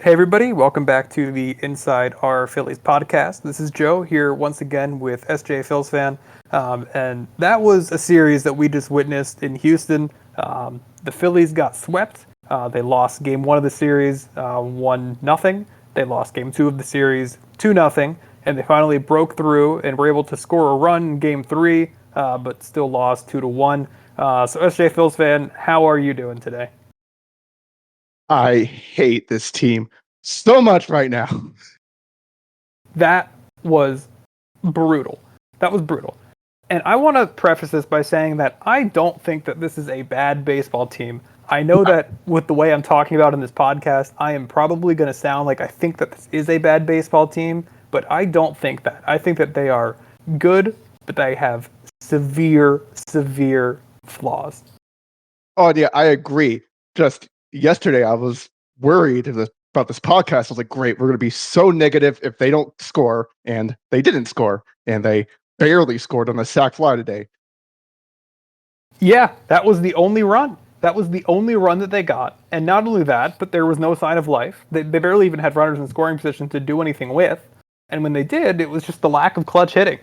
Hey everybody, welcome back to the Inside Our Phillies podcast. This is Joe here once again with sjphilsphan. And that was a series that we just witnessed in Houston. The Phillies got swept. They lost game one of the series 1-0. They lost game two of the series 2-0. And they finally broke through and were able to score a run in game three, but still lost 2-1. So sjphilsphan, how are you doing today? I hate this team so much right now. That was brutal. That was brutal. And I want to preface this by saying that I don't think that this is a bad baseball team. I know that with the way I'm talking about in this podcast, I am probably going to sound like I think that this is a bad baseball team, but I don't think that. I think that they are good, but they have severe flaws. Oh, yeah, I agree. Just yesterday, I was worried about this podcast. I was like, great, we're going to be so negative if they don't score. And they didn't score. And they barely scored on a sac fly today. Yeah, that was the only run. That was the only run that they got. And not only that, but there was no sign of life. They barely even had runners in scoring position to do anything with. And when they did, it was just the lack of clutch hitting.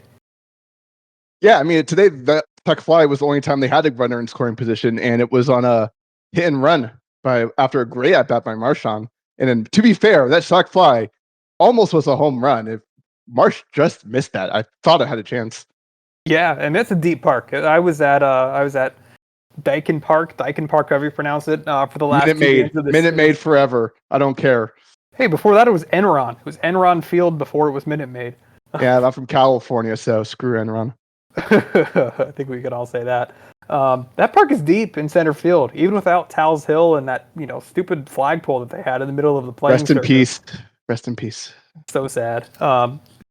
Yeah, I mean, today, that sac fly was the only time they had a runner in scoring position. And it was on a hit and run after a great at bat by Marchand. And then, to be fair, that sac fly almost was a home run. If Marsh just missed that, I thought it had a chance. Yeah, and that's a deep park. I was at Dyken Park, however you pronounce it, for the last Minute two games of this Minute series. Maid forever. I don't care. Hey, before that it was Enron. It was Enron Field before it was Minute Maid. Yeah, I'm from California, so screw Enron. I think we could all say that. That park is deep in center field, even without Tal's Hill and that stupid flagpole that they had in the middle of the playing. Rest in peace. Rest in peace. So sad.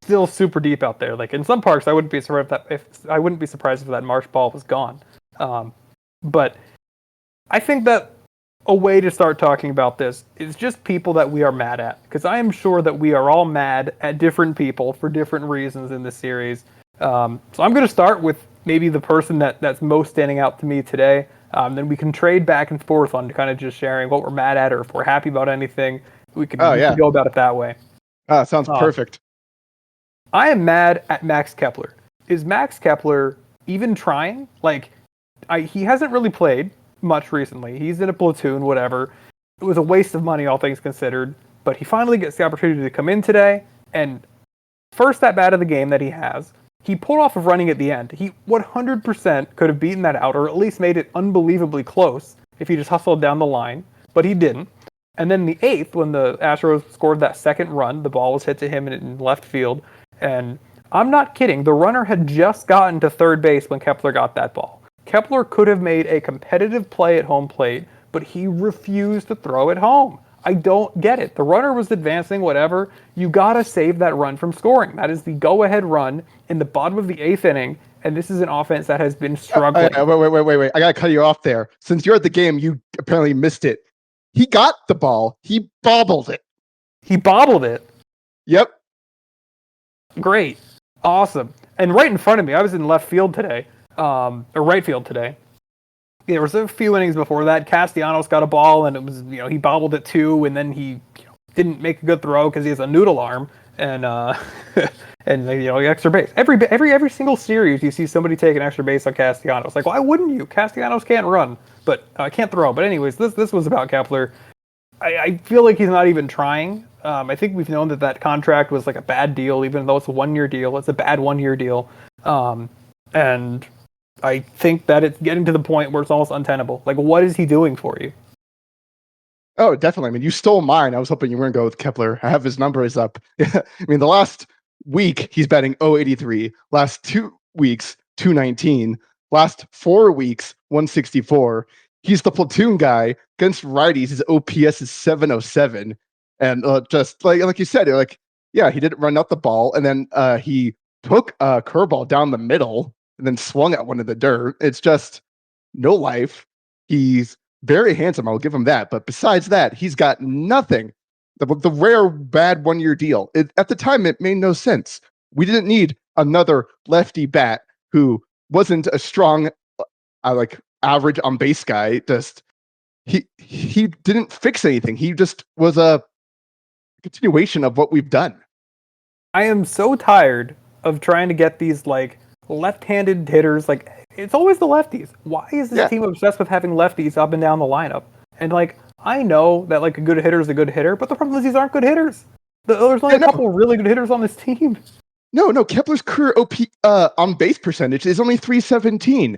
Still super deep out there. Like in some parks, I wouldn't be surprised if that marsh ball was gone. But I think that a way to start talking about this is just people that we are mad at, because I am sure that we are all mad at different people for different reasons in this series. So I'm going to start with maybe the person that's most standing out to me today. Then we can trade back and forth on kind of just sharing what we're mad at, or if we're happy about anything. We can go about it that way. Sounds perfect. I am mad at Max Kepler. Is Max Kepler even trying? He hasn't really played much recently. He's in a platoon, whatever. It was a waste of money, all things considered. But he finally gets the opportunity to come in today, and first at bat of the game that he has, he pulled off of running at the end. He 100% could have beaten that out, or at least made it unbelievably close if he just hustled down the line, but he didn't. And then the eighth, when the Astros scored that second run, the ball was hit to him in left field. And I'm not kidding, the runner had just gotten to third base when Kepler got that ball. Kepler could have made a competitive play at home plate, but he refused to throw it home. I don't get it. The runner was advancing, whatever. You gotta save that run from scoring. That is the go-ahead run in the bottom of the eighth inning, and this is an offense that has been struggling. Wait. I gotta cut you off there. Since you're at the game, you apparently missed it. He got the ball. He bobbled it. He bobbled it? Yep. Great. Awesome. And right in front of me, I was in left field today, or right field today. There was a few innings before that. Castellanos got a ball, and it was, he bobbled it too, and then he didn't make a good throw because he has a noodle arm, and extra base. Every single series, you see somebody take an extra base on Castellanos. Like, why wouldn't you? Castellanos can't run, but can't throw. But anyways, this was about Kepler. I feel like he's not even trying. I think we've known that contract was like a bad deal, even though it's a 1-year deal. It's a bad 1-year deal, and I think that it's getting to the point where it's almost untenable. Like, what is he doing for you? Oh, definitely. I mean, you stole mine. I was hoping you weren't going to go with Kepler. I have his numbers up. I mean, the last week, he's batting .083. Last 2 weeks, .219. Last 4 weeks, .164. He's the platoon guy. Against righties, his OPS is .707. And just like you said, he didn't run out the ball. And then he took a curveball down the middle and then swung at one of the dirt. It's just no life. He's very handsome, I'll give him that. But besides that, he's got nothing. The rare bad 1-year deal. At the time, it made no sense. We didn't need another lefty bat who wasn't a strong, average on base guy. Just he didn't fix anything. He just was a continuation of what we've done. I am so tired of trying to get these like left-handed hitters. Like it's always the lefties. Why is this team obsessed with having lefties up and down the lineup? And like I know that like a good hitter is a good hitter, but the problem is these aren't good hitters. There's only a couple really good hitters on this team. No, Kepler's career OP on base percentage is only 317.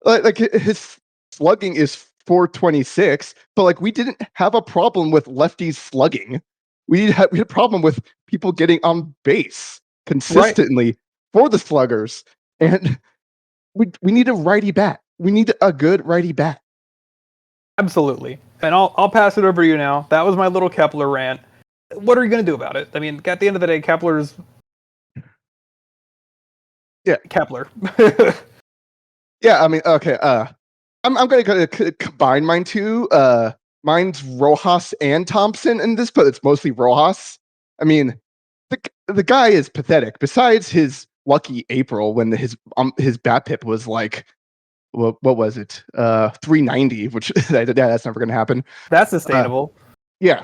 Like his slugging is 426, but like we didn't have a problem with lefties slugging. We had a problem with people getting on base consistently for the sluggers, and we need a righty bat. We need a good righty bat. Absolutely, and I'll pass it over to you now. That was my little Kepler rant. What are you going to do about it? I mean, at the end of the day, Kepler. Yeah, I mean, okay. I'm gonna combine mine too. Mine's Rojas and Thompson in this, but it's mostly Rojas. I mean, the guy is pathetic. Besides his lucky April when his BABIP was like, what was it? 390, which that's never gonna happen. That's sustainable. Yeah,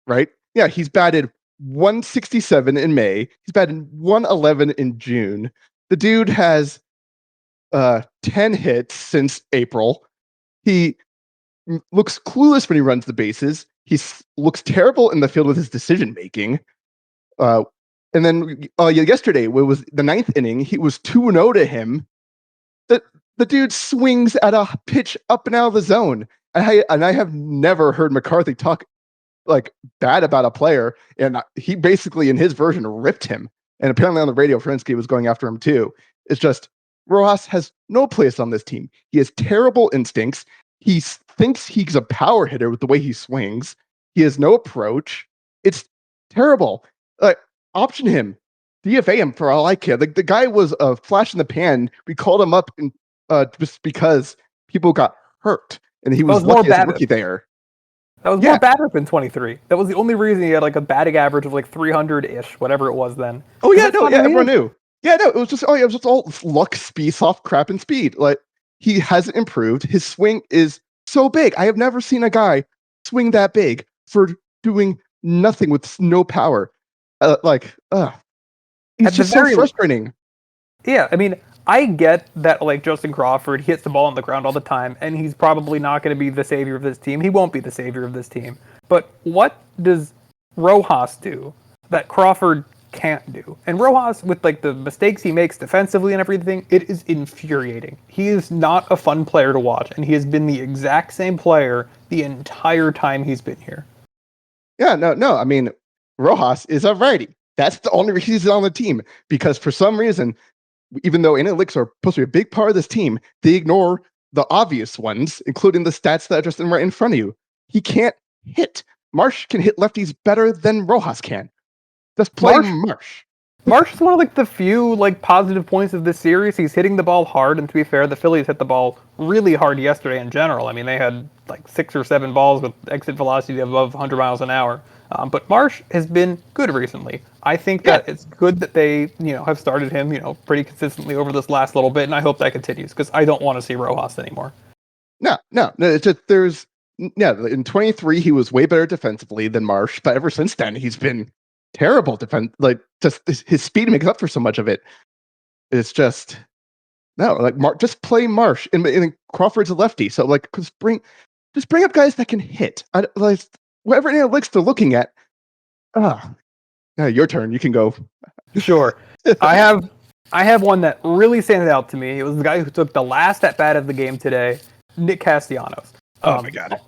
right. Yeah, he's batted 167 in May. He's batted 111 in June. The dude has 10 hits since April. He looks clueless when he runs the bases. He looks terrible in the field with his decision making. And then yesterday, it was the ninth inning. He was 2-0 to him. The dude swings at a pitch up and out of the zone. And I have never heard McCarthy talk like bad about a player. And he basically, in his version, ripped him. And apparently on the radio, Frensky was going after him too. It's just Rojas has no place on this team. He has terrible instincts. He thinks he's a power hitter with the way he swings. He has no approach. It's terrible. Option him. DFA him for all I care. The guy was a flash in the pan. We called him up just because people got hurt. And he was lucky as a rookie there. That was more BABIP in 23. That was the only reason he had like a batting average of like 300-ish, whatever it was then. Oh yeah, everyone knew. Yeah, no, it was just all luck, speed, soft crap, and speed. Like he hasn't improved. His swing is so big. I have never seen a guy swing that big for doing nothing with no power. He's just so frustrating. Yeah, I mean, I get that like Justin Crawford hits the ball on the ground all the time, and he's probably not going to be the savior of this team. He won't be the savior of this team. But what does Rojas do that Crawford can't do? And Rojas, with like the mistakes he makes defensively and everything, it is infuriating. He is not a fun player to watch, and he has been the exact same player the entire time he's been here. Yeah, no. I mean, Rojas is a righty. That's the only reason he's on the team, because for some reason, even though analytics are supposed to be a big part of this team, they ignore the obvious ones, including the stats that are just right in front of you. He can't hit. Marsh can hit lefties better than Rojas can. Just play Marsh. Marsh is one of like the few like positive points of this series. He's hitting the ball hard, and to be fair, the Phillies hit the ball really hard yesterday in general. I mean, they had like 6 or 7 balls with exit velocity above 100 miles an hour. But Marsh has been good recently. I think that it's good that they, have started him, pretty consistently over this last little bit, and I hope that continues because I don't want to see Rojas anymore. No. It's just in 23 he was way better defensively than Marsh, but ever since then he's been terrible defense. Like just his speed makes up for so much of it. It's just just play Marsh, and Crawford's a lefty, so like just bring up guys that can hit. Whatever analytics they're looking at. Your turn. You can go. Sure. I have one that really stands out to me. It was the guy who took the last at bat of the game today, Nick Castellanos. Oh my God.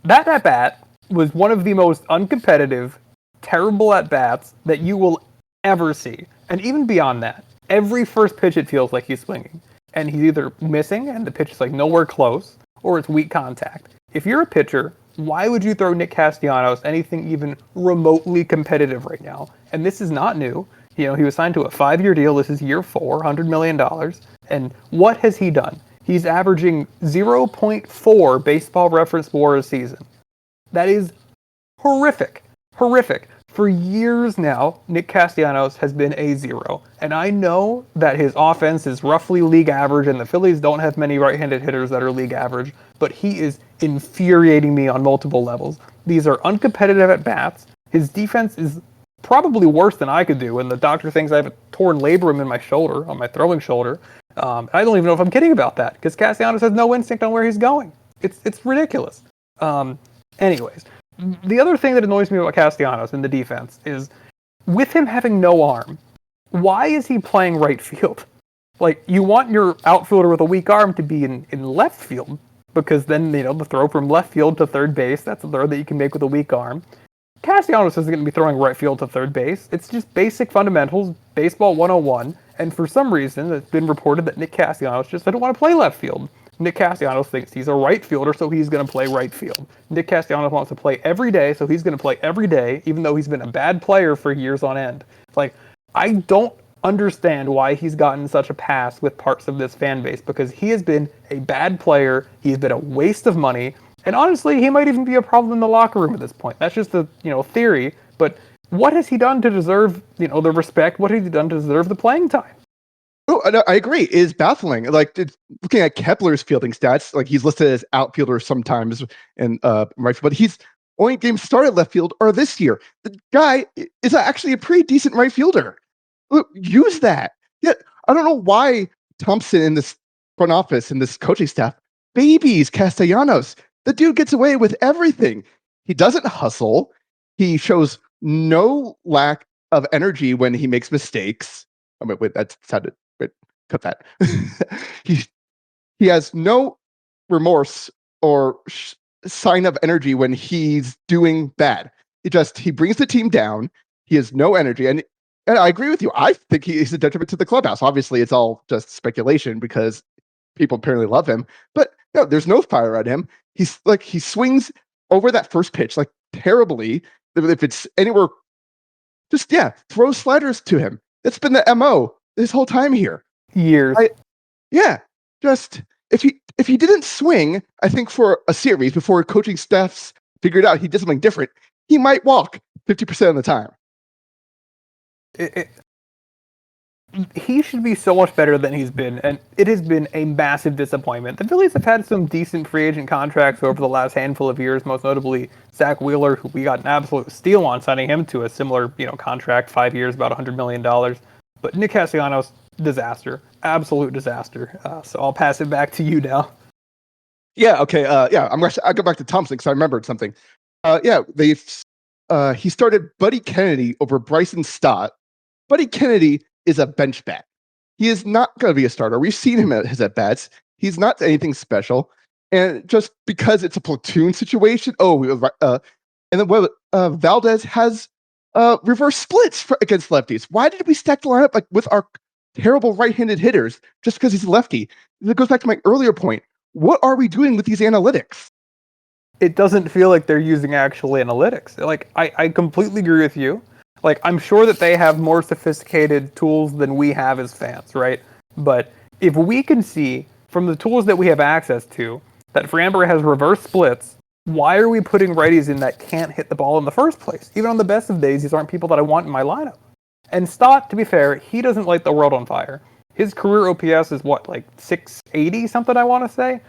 That at bat was one of the most uncompetitive, terrible at bats that you will ever see. And even beyond that, every first pitch it feels like he's swinging, and he's either missing and the pitch is like nowhere close, or it's weak contact. If you're a pitcher, why would you throw Nick Castellanos anything even remotely competitive right now? And this is not new. He was signed to a 5-year deal. This is year 4, $100 million. And what has he done? He's averaging 0.4 baseball reference WAR a season. That is horrific. Horrific. For years now, Nick Castellanos has been a 0. And I know that his offense is roughly league average, and the Phillies don't have many right-handed hitters that are league average, but he is infuriating me on multiple levels. These are uncompetitive at bats, His defense is probably worse than I could do, and the doctor thinks I have a torn labrum in my shoulder, on my throwing shoulder. I don't even know if I'm kidding about that, because Castellanos has no instinct on where he's going. It's ridiculous. Anyways, the other thing that annoys me about Castellanos in the defense is, with him having no arm, why is he playing right field? Like, you want your outfielder with a weak arm to be in left field, because then, the throw from left field to third base, that's a throw that you can make with a weak arm. Castellanos isn't going to be throwing right field to third base. It's just basic fundamentals, baseball 101, and for some reason, it's been reported that Nick Castellanos just doesn't want to play left field. Nick Castellanos thinks he's a right fielder, so he's going to play right field. Nick Castellanos wants to play every day, so he's going to play every day, even though he's been a bad player for years on end. Like, I don't understand why he's gotten such a pass with parts of this fan base, because he has been a bad player, he's been a waste of money, and honestly, he might even be a problem in the locker room at this point. That's just a theory, but what has he done to deserve the respect? What has he done to deserve the playing time? Oh, no, I agree. It is baffling. Like, looking at Kepler's fielding stats, like, he's listed as outfielder sometimes in right field, but he's only games started left field are this year. The guy is actually a pretty decent right fielder. Look, use that. Yeah, I don't know why Thompson in this front office and this coaching staff babies Castellanos. The dude gets away with everything. He doesn't hustle. He shows no lack of energy when he makes mistakes. Oh, wait, that sounded. Wait, cut that. he has no remorse or sign of energy when he's doing bad. He brings the team down. He has no energy, and I agree with you. I think he's a detriment to the clubhouse. Obviously, it's all just speculation because people apparently love him, but no, there's no fire at him. He swings over that first pitch like terribly. If it's anywhere, just throw sliders to him. That's been the MO this whole time here. Years. Just if he didn't swing, I think for a series before coaching staffs figured out he did something different, he might walk 50% of the time. He should be so much better than he's been, and it has been a massive disappointment. The Phillies have had some decent free agent contracts over the last handful of years, most notably Zach Wheeler, who we got an absolute steal on, signing him to a similar contract, 5 years, about $100 million. But Nick Castellanos, disaster, absolute disaster. So I'll pass it back to you now. Yeah. Okay. I'll go back to Thompson because I remembered something. He started Buddy Kennedy over Bryson Stott. Buddy Kennedy is a bench bat. He is not going to be a starter. We've seen him at his at-bats. He's not anything special. And just because it's a platoon situation, and then Valdez has reverse splits against lefties. Why did we stack the lineup with our terrible right-handed hitters just because he's lefty? It goes back to my earlier point. What are we doing with these analytics? It doesn't feel like they're using actual analytics. Like, I completely agree with you. Like, I'm sure that they have more sophisticated tools than we have as fans, right? But if we can see from the tools that we have access to that Framber has reverse splits, why are we putting righties in that can't hit the ball in the first place? Even on the best of days, these aren't people that I want in my lineup. And Stott, to be fair, he doesn't light the world on fire. His career OPS is what, like 680 something, I want to say?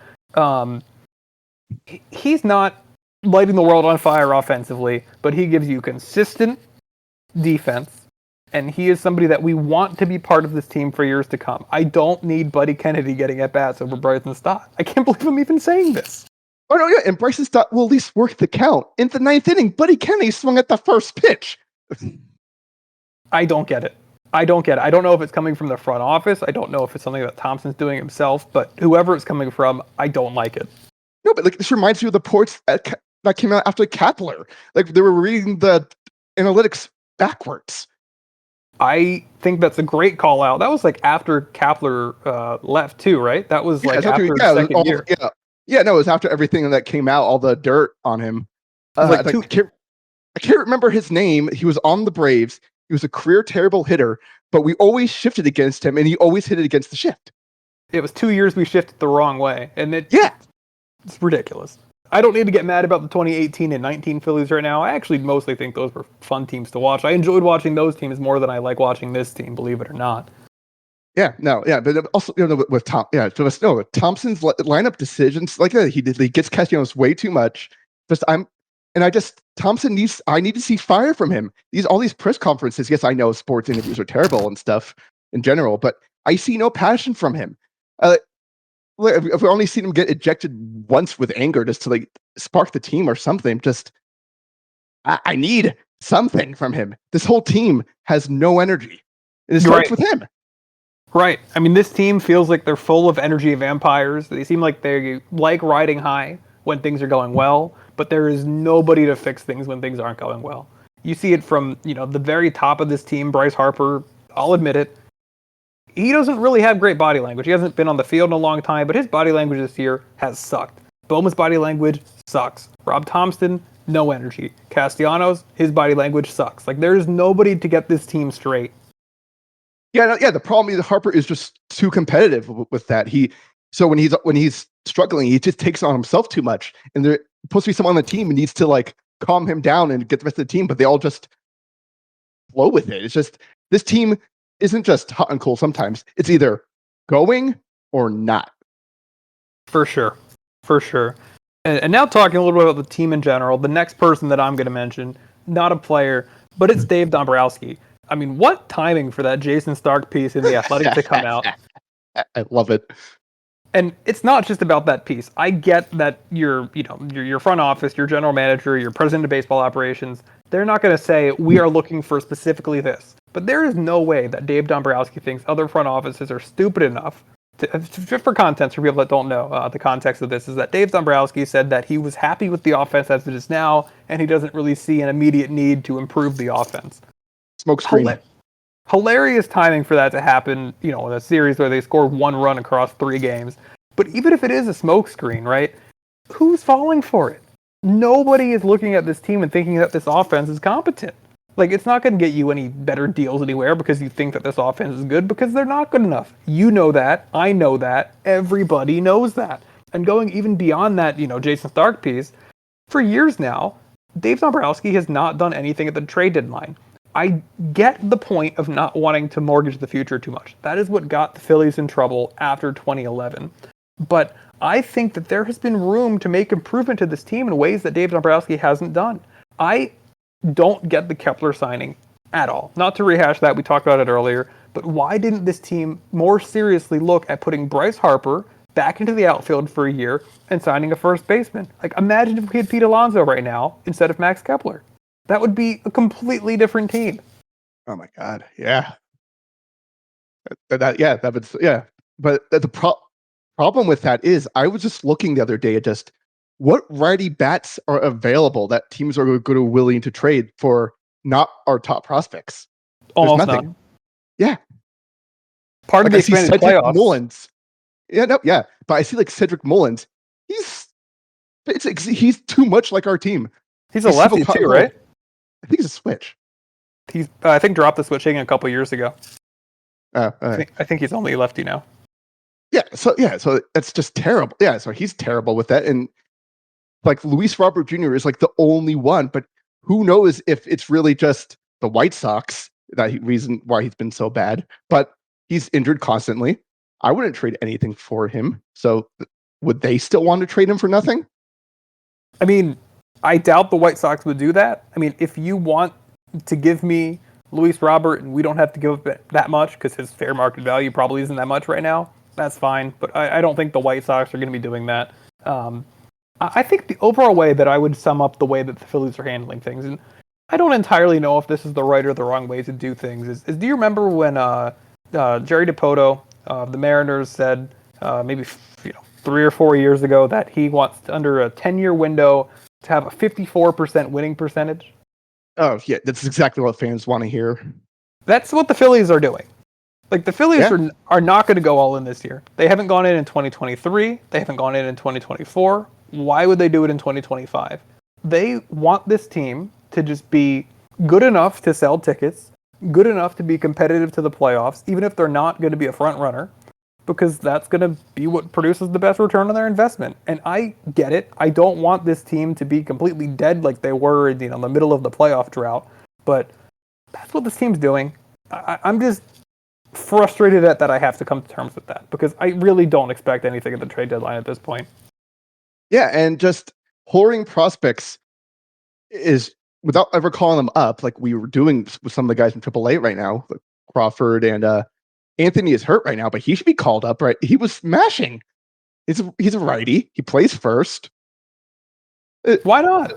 He's not lighting the world on fire offensively, but he gives you consistent defense, and he is somebody that we want to be part of this team for years to come. I don't need Buddy Kennedy getting at bats over Bryson Stott. I can't believe I'm even saying this. Oh no, yeah, and Bryson Stott will at least work the count. In the ninth inning, Buddy Kennedy swung at the first pitch. I don't get it. I don't know if it's coming from the front office. I don't know if it's something that Thompson's doing himself, but whoever it's coming from, I don't like it. No, but this reminds me of the reports that came out after Kepler. Like, they were reading the analytics backwards. I think that's a great call out. That was like after Kepler left too, right? That was like after the second year. It was after everything that came out, all the dirt on him. I can't remember his name. He was on the Braves. He was a career terrible hitter, but we always shifted against him, and he always hit it against the shift. It was 2 years we shifted the wrong way, and it's ridiculous. I don't need to get mad about the 2018 and 19 Phillies right now. I actually mostly think those were fun teams to watch. I enjoyed watching those teams more than I like watching this team, believe it or not. But also with Thompson's lineup decisions, like that, he gets Castellanos way too much. And I need to see fire from him. All these press conferences. Yes, I know sports interviews are terrible and stuff in general, but I see no passion from him. If we only seen him get ejected once with anger just to like spark the team or something, I need something from him. This whole team has no energy. And it starts with him. Right. I mean, this team feels like they're full of energy vampires. They seem like they like riding high when things are going well, but there is nobody to fix things when things aren't going well. You see it from, the very top of this team, Bryce Harper. I'll admit it. He doesn't really have great body language. He hasn't been on the field in a long time, but his body language this year has sucked. Bowman's body language sucks. Rob Thompson, no energy. Castellanos, his body language sucks. Like, there's nobody to get this team straight. Yeah. The problem is Harper is just too competitive with that. When he's struggling, he just takes it on himself too much. And there's supposed to be someone on the team who needs to like calm him down and get the rest of the team, but they all just flow with it. It's just this team isn't just hot and cold. Sometimes it's either going or not. For sure. And now talking a little bit about the team in general, the next person that I'm going to mention, not a player, but it's Dave Dombrowski. I mean, what timing for that Jason Stark piece in The Athletic to come out. I love it. And it's not just about that piece. I get that your front office, your general manager, your president of baseball operations, they're not going to say, we are looking for specifically this. But there is no way that Dave Dombrowski thinks other front offices are stupid enough just for context, for people that don't know, the context of this is that Dave Dombrowski said that he was happy with the offense as it is now, and he doesn't really see an immediate need to improve the offense. Smoke screen. Hilarious timing for that to happen, in a series where they scored one run across 3 games. But even if it is a smoke screen, right, who's falling for it? Nobody is looking at this team and thinking that this offense is competent. Like, it's not going to get you any better deals anywhere because you think that this offense is good, because they're not good enough. You know that. I know that. Everybody knows that. And going even beyond that, Jason Stark piece, for years now, Dave Dombrowski has not done anything at the trade deadline. I get the point of not wanting to mortgage the future too much. That is what got the Phillies in trouble after 2011. But I think that there has been room to make improvement to this team in ways that Dave Dombrowski hasn't done. I don't get the Kepler signing at all. Not to rehash that, we talked about it earlier, but why didn't this team more seriously look at putting Bryce Harper back into the outfield for a year and signing a first baseman? Like, imagine if we had Pete Alonso right now instead of Max Kepler. That would be a completely different team. Oh my God, yeah. But the problem with that is, I was just looking the other day at just what righty bats are available that teams are willing to trade for not our top prospects. Almost none. Yeah. Part of the expanded playoffs. Mullins. Yeah. But I see like Cedric Mullins. He's too much like our team. He's a lefty too, right? I think he's a switch. He's I think dropped the switching a couple years ago. I think he's only lefty now. So that's just terrible. Yeah, so he's terrible with that. And like Luis Robert Jr. is like the only one, but who knows if it's really just the White Sox reason why he's been so bad. But he's injured constantly. I wouldn't trade anything for him. So would they still want to trade him for nothing? I mean, I doubt the White Sox would do that. I mean, if you want to give me Luis Robert and we don't have to give up that much because his fair market value probably isn't that much right now, that's fine. But I don't think the White Sox are going to be doing that. I think the overall way that I would sum up the way that the Phillies are handling things, and I don't entirely know if this is the right or the wrong way to do things, is do you remember when Jerry Dipoto, the Mariners, said maybe 3 or 4 years ago that he wants under a 10-year window to have a 54% winning percentage? Oh, yeah, that's exactly what fans want to hear. That's what the Phillies are doing. Like, the Phillies are not going to go all in this year. They haven't gone in 2023. They haven't gone in 2024. Why would they do it in 2025? They want this team to just be good enough to sell tickets, good enough to be competitive to the playoffs, even if they're not going to be a front runner, because that's going to be what produces the best return on their investment. And I get it. I don't want this team to be completely dead like they were in the middle of the playoff drought, but that's what this team's doing. I'm just frustrated at that I have to come to terms with that, because I really don't expect anything at the trade deadline at this point. Yeah, and just whoring prospects is without ever calling them up, like we were doing with some of the guys in AAA right now, like Crawford and Anthony is hurt right now, but he should be called up, right? He was smashing. He's a righty. He plays first. Why not?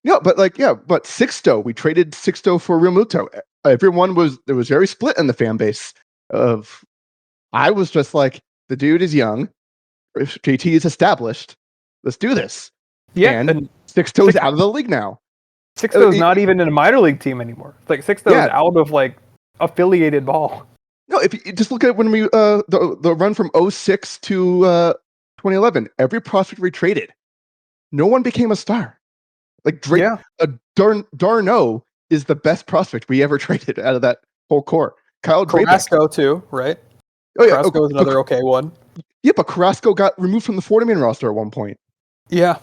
Yeah, but but Sixto, we traded Sixto for Realmuto. Everyone was very split in the fan base. I was just like, the dude is young, JT is established. Let's do this. Yeah, and Sixto's out of the league now. Sixto's not even in a minor league team anymore. Like Sixto's out of like affiliated ball. No, if you just look at when we the run from 06 to 2011, every prospect we traded, no one became a star. Like Drake, Darno is the best prospect we ever traded out of that whole core. Kyle Carrasco too, right? Oh yeah, Carrasco is another okay one. Yeah, but Carrasco got removed from the 40-man roster at one point. Yeah.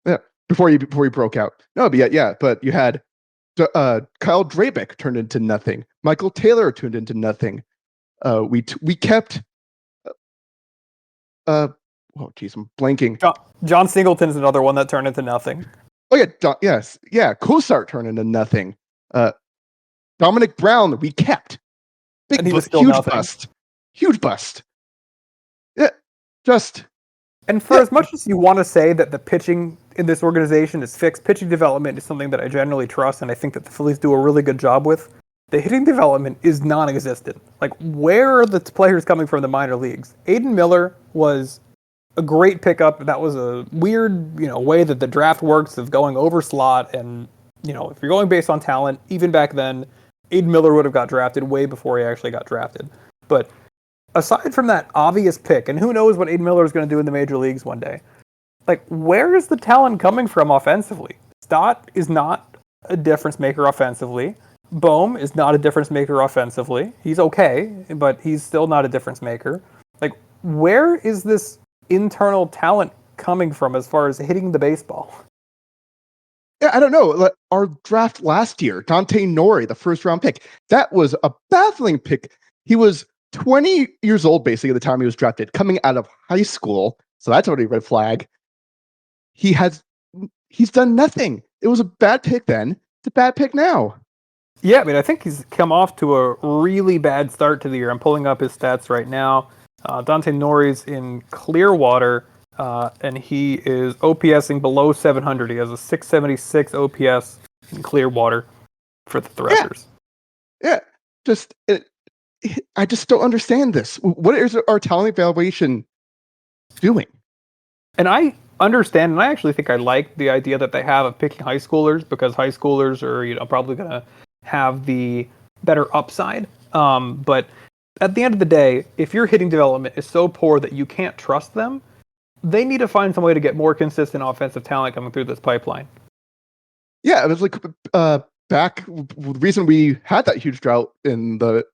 Yeah, before he broke out. No, but but you had Kyle Drabeck turned into nothing. Michael Taylor turned into nothing. We kept. Oh, geez, I'm blanking. John Singleton's another one that turned into nothing. Oh yeah, Kosar turned into nothing. Dominic Brown we kept. And he was still nothing. Huge bust. Yeah, just. And for as much as you want to say that the pitching in this organization is fixed, pitching development is something that I generally trust, and I think that the Phillies do a really good job with. The hitting development is non-existent. Like, where are the players coming from the minor leagues? Aiden Miller was a great pickup. That was a weird, way that the draft works of going over slot. And, if you're going based on talent, even back then, Aiden Miller would have got drafted way before he actually got drafted. But aside from that obvious pick, and who knows what Aiden Miller is going to do in the major leagues one day, like, where is the talent coming from offensively? Stott is not a difference maker offensively. Bohm is not a difference maker offensively. He's okay, but he's still not a difference maker. Like, where is this internal talent coming from as far as hitting the baseball? Yeah, I don't know. Our draft last year, Dante Nori, the first round pick, that was a baffling pick. He was 20 years old, basically, at the time he was drafted, coming out of high school. So that's already a red flag. He's done nothing. It was a bad pick then. It's a bad pick now. Yeah, I mean, I think he's come off to a really bad start to the year. I'm pulling up his stats right now. Dante Nori's in Clearwater, and he is OPSing below 700. He has a 676 OPS in Clearwater for the Threshers. Yeah. I just don't understand this. What is our talent evaluation doing? And I understand, and I actually think I like the idea that they have of picking high schoolers, because high schoolers are, probably going to have the better upside. But at the end of the day, if your hitting development is so poor that you can't trust them, they need to find some way to get more consistent offensive talent coming through this pipeline. Yeah, it was like back. The reason we had that huge drought in the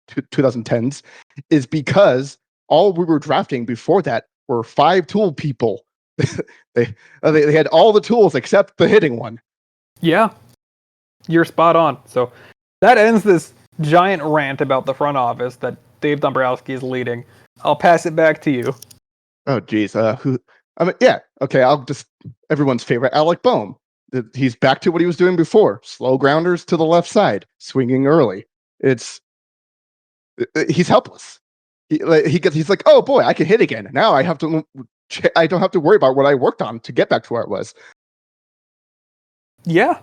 2010s is because all we were drafting before that were 5-tool people. they had all the tools except the hitting one. Yeah, you're spot on. So that ends this giant rant about the front office that Dave Dombrowski is leading. I'll pass it back to you. Oh, geez. Okay. Everyone's favorite, Alec Bohm. He's back to what he was doing before. Slow grounders to the left side, swinging early. He's helpless. He's like, oh boy, I can hit again. Now I don't have to worry about what I worked on to get back to where it was. Yeah.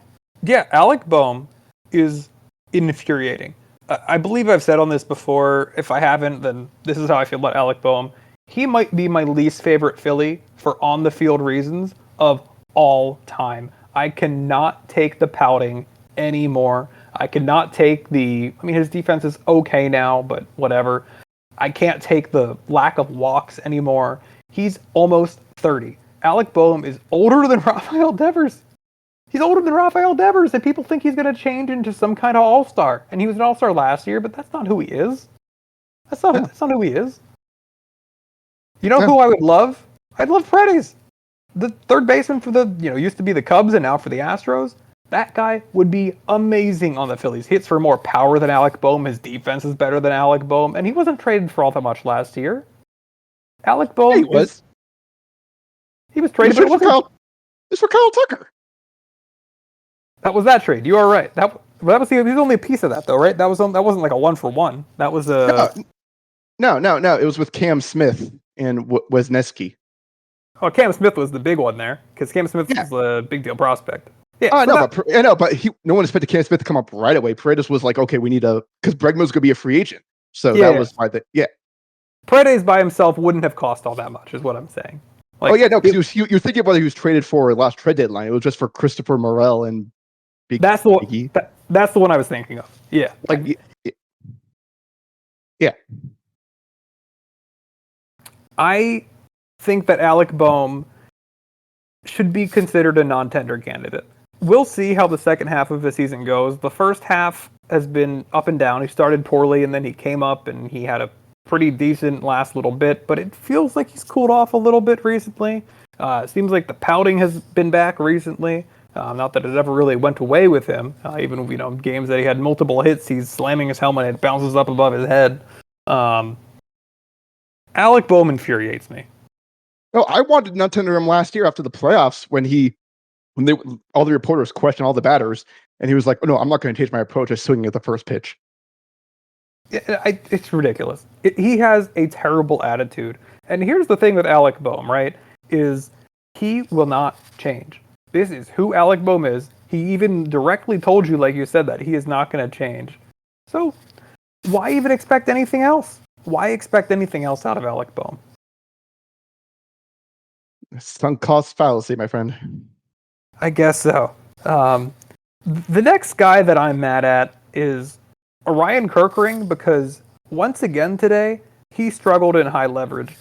Alec Bohm is infuriating. I believe I've said on this before. If I haven't, then this is how I feel about Alec Bohm. He might be my least favorite Philly for on-the-field reasons of all time. I cannot take the pouting anymore. I cannot take his defense is okay now, but whatever. I can't take the lack of walks anymore. He's almost 30. Alec Bohm is older than Rafael Devers. He's older than Rafael Devers, and people think he's going to change into some kind of all-star. And he was an all-star last year, but that's not who he is. That's not who he is. You know who I would love? I'd love Freddie's. The third baseman for used to be the Cubs and now for the Astros. That guy would be amazing on the Phillies. He hits for more power than Alec Bohm. His defense is better than Alec Bohm. And he wasn't traded for all that much last year. Alec Bohm he was traded for Kyle Tucker. That was that trade. You are right. That was the only piece of that though, right? That wasn't like a 1-for-1. That was a No. It was with Cam Smith and Wisniewski. Oh, Cam Smith was the big one there because Cam Smith was a big deal prospect. Yeah, I know, but no one expected Cam Smith to come up right away. Paredes was like, okay, we need because Bregman's going to be a free agent, so that was why Paredes by himself wouldn't have cost all that much, is what I'm saying. Like, because you're thinking of whether he was traded for last trade deadline. It was just for Christopher Morel and that's the one. That's the one I was thinking of. Yeah, yeah. I think that Alec Boehm should be considered a non-tender candidate. We'll see how the second half of the season goes. The first half has been up and down. He started poorly, and then he came up, and he had a pretty decent last little bit, but it feels like he's cooled off a little bit recently. It seems like the pouting has been back recently. Not that it ever really went away with him. Even games that he had multiple hits, he's slamming his helmet and it bounces up above his head. Alec Boehm infuriates me. No, I wanted not tender him last year after the playoffs when all the reporters questioned all the batters, and he was like, "Oh no, I'm not going to change my approach to swinging at the first pitch." It's ridiculous. He has a terrible attitude. And here's the thing with Alec Boehm, right? Is he will not change. This is who Alec Boehm is. He even directly told you, like you said, that he is not going to change. So why even expect anything else? Why expect anything else out of Alec Boehm? Sunk cost fallacy, my friend. I guess so. The next guy that I'm mad at is Orion Kerkering, because once again today, he struggled in high leverage.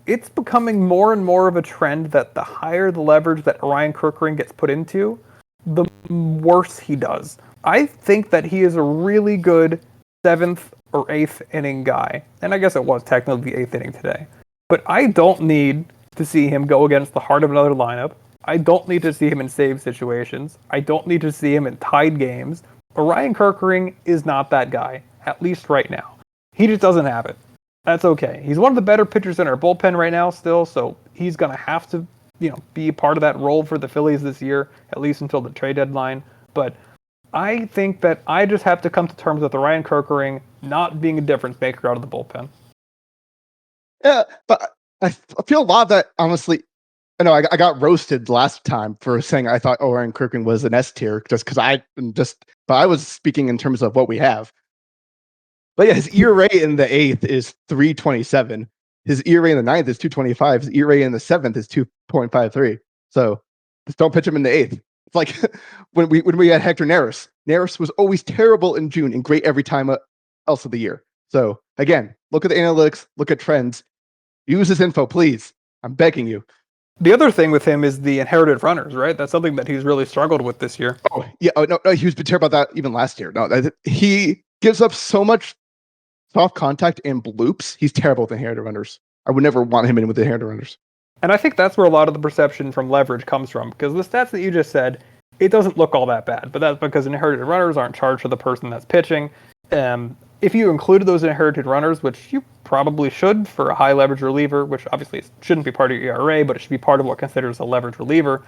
It's becoming more and more of a trend that the higher the leverage that Orion Kerkering gets put into, the worse he does. I think that he is a really good 7th or 8th inning guy. And I guess it was technically the 8th inning today. But I don't need to see him go against the heart of another lineup. I don't need to see him in save situations. I don't need to see him in tied games. Orion Kerkering is not that guy, at least right now. He just doesn't have it. That's okay. He's one of the better pitchers in our bullpen right now still, so he's going to have to, be a part of that role for the Phillies this year, at least until the trade deadline. But I think that I just have to come to terms with Orion Kerkering not being a difference maker out of the bullpen. Yeah, but I feel a lot of that, honestly. I know I got roasted last time for saying I thought Orion Kerkering was an S tier just because but I was speaking in terms of what we have. But yeah, his ERA in the 8th is 3.27. His ERA in the 9th is 2.25. His ERA in the 7th is 2.53. So just don't pitch him in the 8th. It's like when we had Hector Neris. Neris was always terrible in June and great every time else of the year. So again, look at the analytics, look at trends. Use this info, please. I'm begging you. The other thing with him is the inherited runners, right? That's something that he's really struggled with this year. Oh, yeah. Oh, no, he was terrible about that even last year. No, he gives up so much soft contact and bloops. He's terrible with inherited runners. I would never want him in with the inherited runners. And I think that's where a lot of the perception from leverage comes from, because the stats that you just said, it doesn't look all that bad, but that's because inherited runners aren't charged to the person that's pitching. If you included those inherited runners, which you probably should for a high leverage reliever, which obviously shouldn't be part of your ERA, but it should be part of what considers a leverage reliever,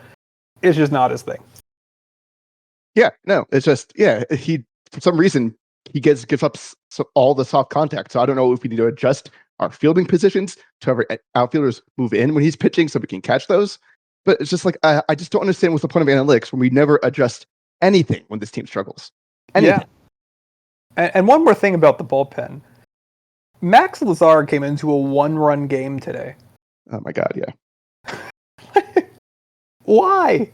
it's just not his thing. Yeah, no, it's just, he, for some reason, he gives up all the soft contact. So I don't know if we need to adjust our fielding positions to have our outfielders move in when he's pitching so we can catch those. But it's just like, I just don't understand what's the point of analytics when we never adjust anything when this team struggles. Anything. Yeah. And one more thing about the bullpen. Max Lazar came into a 1-run game today. Oh my God, yeah. Why?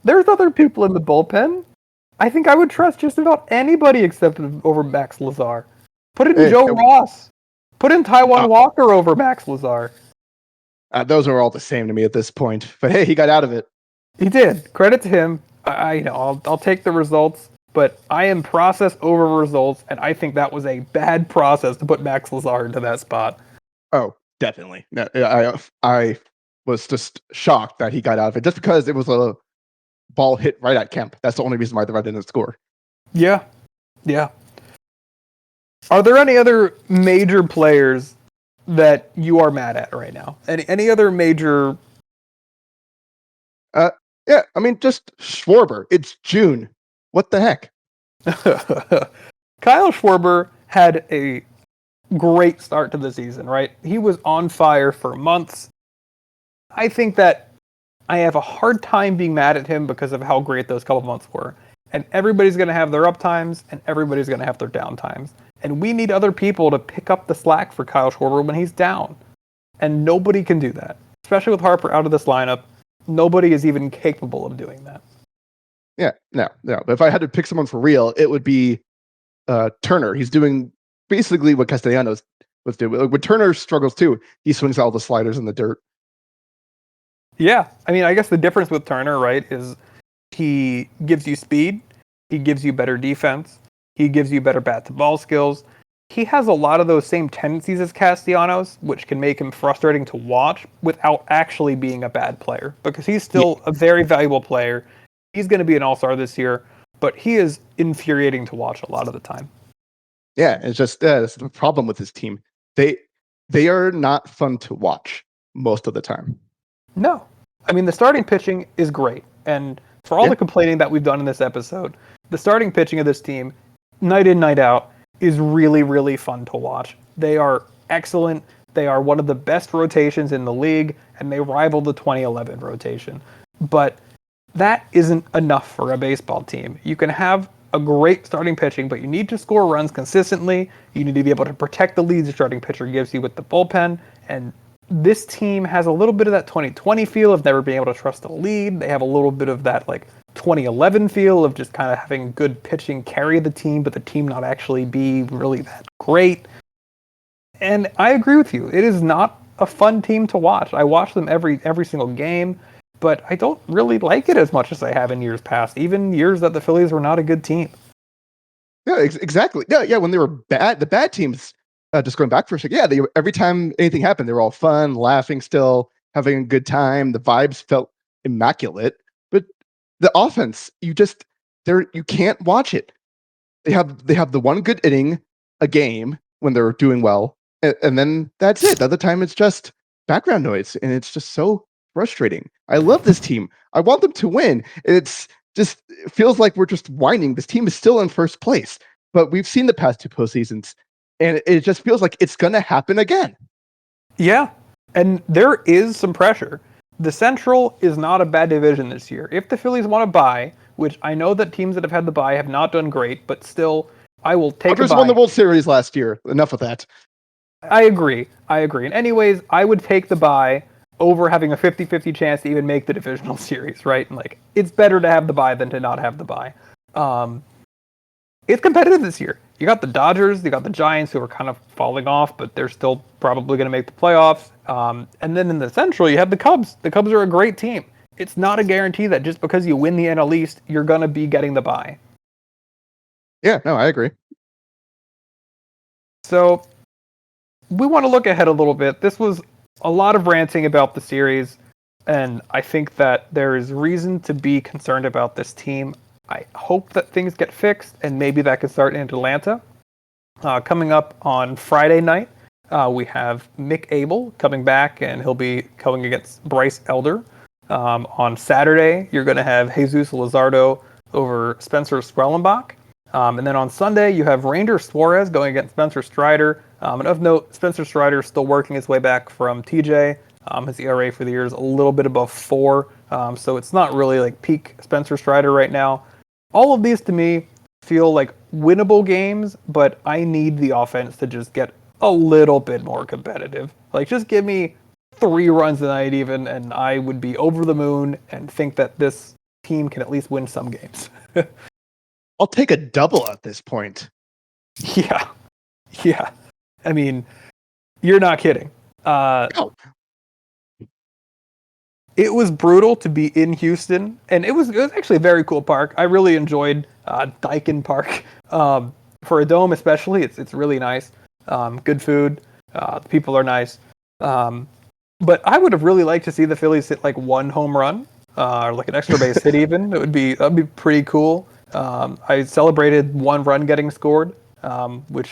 There's other people in the bullpen. I think I would trust just about anybody except over Max Lazar. Put in Joe Ross. Put in Taijuan Walker over Max Lazar. Those are all the same to me at this point. But hey, he got out of it. He did. Credit to him. I'll take the results. But I am process over results, and I think that was a bad process to put Max Lazar into that spot. Oh, definitely. No, I was just shocked that he got out of it, just because it was a ball hit right at Kemp. That's the only reason why the Red didn't score. Yeah. Are there any other major players that you are mad at right now? Any other major? Yeah, I mean, just Schwarber. It's June. What the heck? Kyle Schwarber had a great start to the season, right? He was on fire for months. I think that I have a hard time being mad at him because of how great those couple months were. And everybody's going to have their up times, and everybody's going to have their down times. And we need other people to pick up the slack for Kyle Schwarber when he's down. And nobody can do that. Especially with Harper out of this lineup, nobody is even capable of doing that. Yeah, no. But if I had to pick someone for real, it would be Turner. He's doing basically what Castellanos was doing. When Turner struggles too, he swings all the sliders in the dirt. Yeah, I mean, I guess the difference with Turner, right, is he gives you speed, he gives you better defense, he gives you better bat-to-ball skills. He has a lot of those same tendencies as Castellanos, which can make him frustrating to watch without actually being a bad player, because he's still a very valuable player. He's going to be an all-star this year, but he is infuriating to watch a lot of the time. Yeah, it's just that's the problem with his team. They are not fun to watch most of the time. No. I mean, the starting pitching is great. And for all the complaining that we've done in this episode, the starting pitching of this team, night in, night out, is really, really fun to watch. They are excellent. They are one of the best rotations in the league, and they rival the 2011 rotation. But that isn't enough for a baseball team. You can have a great starting pitching, but you need to score runs consistently. You need to be able to protect the leads the starting pitcher gives you with the bullpen. And this team has a little bit of that 2020 feel of never being able to trust the lead. They have a little bit of that like 2011 feel of just kind of having good pitching carry the team, but the team not actually be really that great. And I agree with you. It is not a fun team to watch. I watch them every single game, but I don't really like it as much as I have in years past, even years that the Phillies were not a good team. Yeah, exactly. Yeah. When they were bad, the bad teams. Just going back for a second, yeah, every time anything happened, they were all fun, laughing, still having a good time. The vibes felt immaculate, but the offense, you can't watch it. They have the one good inning a game when they're doing well, and then that's it. The other time, it's just background noise, and it's just so frustrating. I love this team. I want them to win. It feels like we're just whining. This team is still in first place, but we've seen the past two postseasons. And it just feels like it's going to happen again. Yeah, and there is some pressure. The Central is not a bad division this year. If the Phillies want to buy, which I know that teams that have had the buy have not done great, but still, I will take Dodgers a buy. won the World Series last year. Enough of that. I agree. And anyways, I would take the buy over having a 50-50 chance to even make the divisional series, right? And like, it's better to have the buy than to not have the buy. It's competitive this year. You got the Dodgers, you got the Giants, who are kind of falling off, but they're still probably going to make the playoffs. And then in the Central, you have the Cubs. The Cubs are a great team. It's not a guarantee that just because you win the NL East, you're going to be getting the bye. Yeah, no, I agree. So we want to look ahead a little bit. This was a lot of ranting about the series, and I think that there is reason to be concerned about this team. I hope that things get fixed, and maybe that can start in Atlanta. Coming up on Friday night, we have Mick Abel coming back, and he'll be going against Bryce Elder. On Saturday, you're going to have Jesus Luzardo over Spencer Strellenbach. And then on Sunday, you have Ranger Suarez going against Spencer Strider. And of note, Spencer Strider is still working his way back from TJ. His ERA for the year is a little bit above 4. So it's not really like peak Spencer Strider right now. All of these to me feel like winnable games, but I need the offense to just get a little bit more competitive. Like, just give me 3 runs a night even, and I would be over the moon and think that this team can at least win some games. I'll take a double at this point. Yeah. I mean, you're not kidding. No. It was brutal to be in Houston, and it was actually a very cool park. I really enjoyed Daikin Park. For a dome especially, it's really nice. Good food. The people are nice. But I would have really liked to see the Phillies hit like 1 home run, or like an extra base hit even. That'd be pretty cool. I celebrated 1 run getting scored, which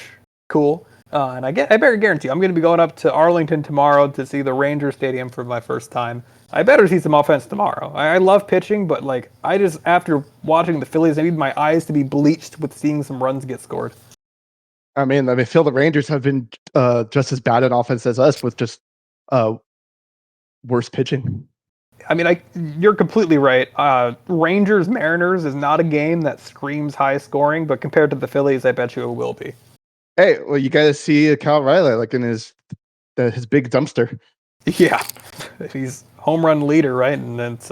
cool. And I better guarantee I'm going to be going up to Arlington tomorrow to see the Ranger Stadium for my first time. I better see some offense tomorrow. I love pitching, but like I just after watching the Phillies, I need my eyes to be bleached with seeing some runs get scored. I mean, I feel the Rangers have been just as bad at offense as us with just worse pitching. I mean, you're completely right. Rangers Mariners is not a game that screams high scoring, but compared to the Phillies, I bet you it will be. Hey, well, you got to see Cal Riley like in his big dumpster. Yeah, he's home run leader, right? And it's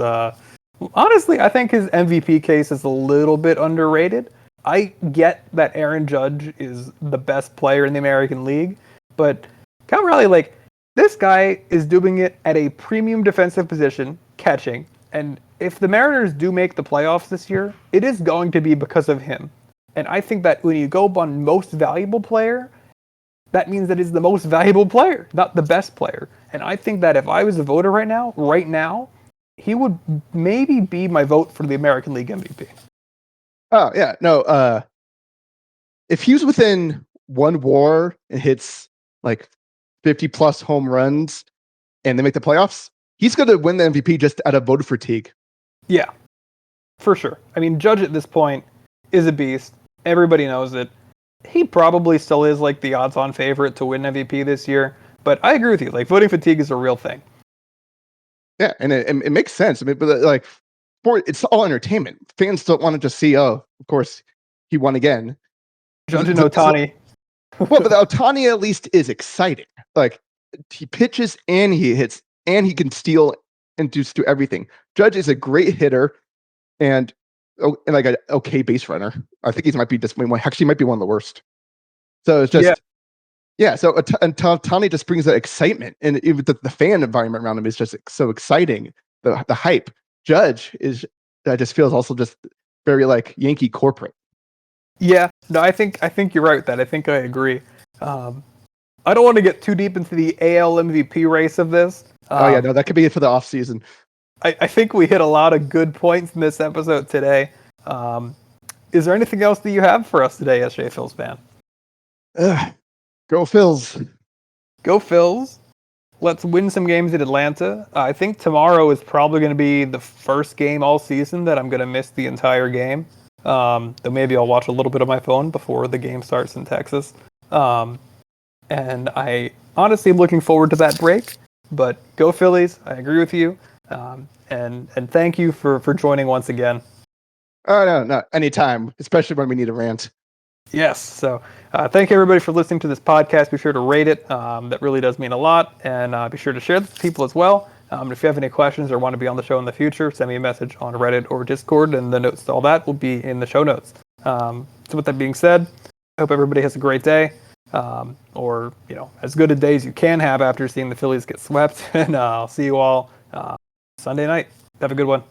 honestly, I think his MVP case is a little bit underrated. I get that Aaron Judge is the best player in the American League, but Cal Riley, like, this guy is doing it at a premium defensive position, catching. And if the Mariners do make the playoffs this year, it is going to be because of him. And I think that when you go on most valuable player, that means that he's the most valuable player, not the best player. And I think that if I was a voter right now, he would maybe be my vote for the American League MVP. Oh yeah, no. If he was within one WAR and hits like 50 plus home runs, and they make the playoffs, he's going to win the MVP just out of voter fatigue. Yeah, for sure. I mean, Judge at this point is a beast. Everybody knows it. He probably still is like the odds-on favorite to win MVP this year. But I agree with you. Like, voting fatigue is a real thing. Yeah, and it makes sense. I mean, but like, it's all entertainment. Fans don't want to just see, oh, of course, he won again. Judge and Ohtani. Well, but the Ohtani at least is exciting. Like, he pitches and he hits and he can steal and do everything. Judge is a great hitter and like an okay base runner. I think he might be actually might be one of the worst. So it's just So Ohtani just brings that excitement, and even the fan environment around him is just so exciting. The hype. Judge that just feels also just very like Yankee corporate. Yeah, no, I think you're right with that. I think I agree. I don't want to get too deep into the AL MVP race of this. No, that could be it for the off season. I think we hit a lot of good points in this episode today. Is there anything else that you have for us today, sjphilsphan? Go Phils. Go Phils. Let's win some games in Atlanta. I think tomorrow is probably going to be the first game all season that I'm going to miss the entire game. Though maybe I'll watch a little bit of my phone before the game starts in Texas. And I honestly am looking forward to that break. But go Phillies. I agree with you. And thank you for joining once again. Oh, no, anytime, especially when we need a rant. Yes. So thank you, everybody, for listening to this podcast. Be sure to rate it. That really does mean a lot. And be sure to share this with people as well. If you have any questions or want to be on the show in the future, send me a message on Reddit or Discord, and the notes to all that will be in the show notes. So with that being said, I hope everybody has a great day, or as good a day as you can have after seeing the Phillies get swept. And I'll see you all Sunday night. Have a good one.